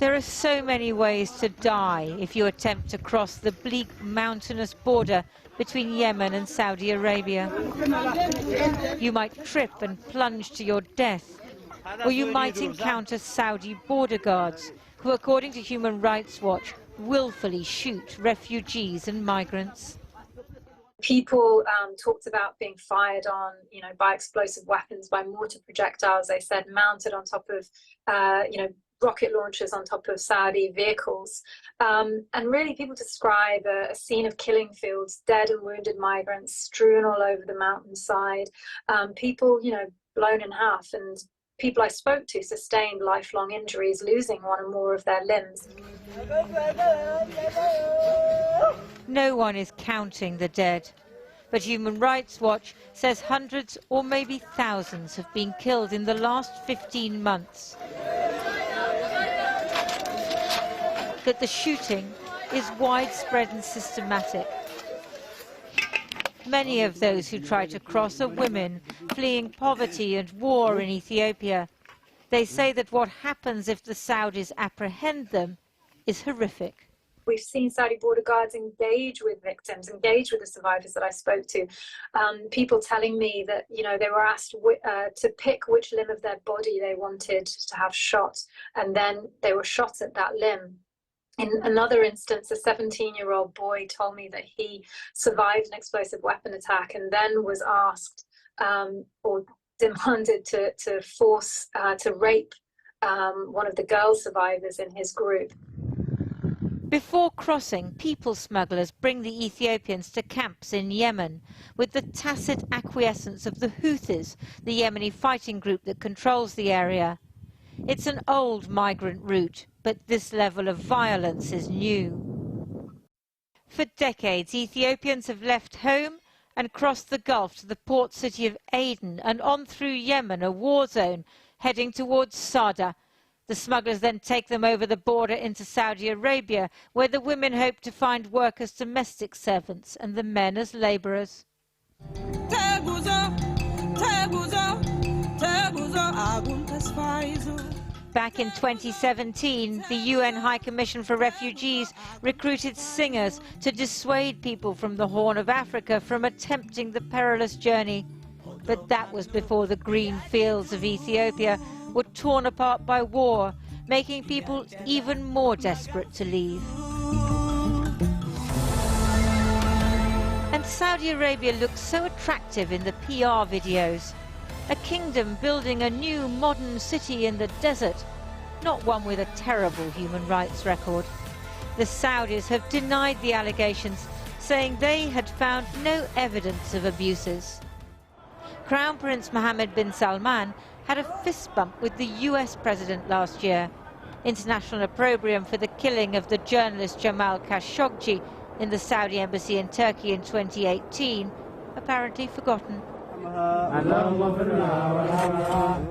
There are so many ways to die if you attempt to cross the bleak mountainous border between Yemen and Saudi Arabia. You might trip and plunge to your death, or you might encounter Saudi border guards who, according to Human Rights Watch, willfully shoot refugees and migrants. People talked about being fired on, by explosive weapons, by mortar projectiles, they said, mounted on top of, rocket launchers on top of Saudi vehicles. And really people describe a scene of killing fields, dead and wounded migrants strewn all over the mountainside, people, blown in half, and people I spoke to sustained lifelong injuries, losing one or more of their limbs. No one is counting the dead, but Human Rights Watch says hundreds or maybe thousands have been killed in the last 15 months. That the shooting is widespread and systematic. Many of those who try to cross are women fleeing poverty and war in Ethiopia. They say that what happens if the Saudis apprehend them is horrific. We've seen Saudi border guards engage with victims, engage with the survivors that I spoke to. People telling me that, they were asked to pick which limb of their body they wanted to have shot, and then they were shot at that limb. In another instance, a 17-year-old boy told me that he survived an explosive weapon attack and then was asked or demanded to force to rape one of the girl survivors in his group. Before crossing, people smugglers bring the Ethiopians to camps in Yemen with the tacit acquiescence of the Houthis, the Yemeni fighting group that controls the area. It's an old migrant route, but this level of violence is new. For decades, Ethiopians have left home and crossed the Gulf to the port city of Aden and on through Yemen, a war zone, heading towards Sada. The smugglers then take them over the border into Saudi Arabia, where the women hope to find work as domestic servants and the men as labourers. Back in 2017, the UN High Commission for Refugees recruited singers to dissuade people from the Horn of Africa from attempting the perilous journey. But that was before the green fields of Ethiopia were torn apart by war, making people even more desperate to leave. And Saudi Arabia looks so attractive in the PR videos. A kingdom building a new modern city in the desert, not one with a terrible human rights record. The Saudis have denied the allegations, saying they had found no evidence of abuses. Crown Prince Mohammed bin Salman had a fist bump with the US president last year. International opprobrium for the killing of the journalist Jamal Khashoggi in the Saudi embassy in Turkey in 2018, apparently forgotten.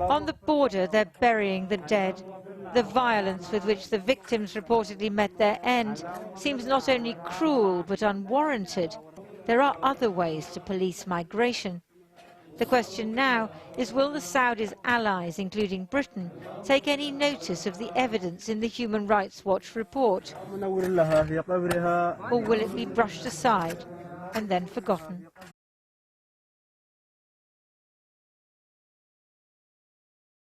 On the border, they're burying the dead. The violence with which the victims reportedly met their end seems not only cruel but unwarranted. There are other ways to police migration. The question now is, will the Saudis' allies, including Britain, take any notice of the evidence in the Human Rights Watch report? Or will it be brushed aside and then forgotten?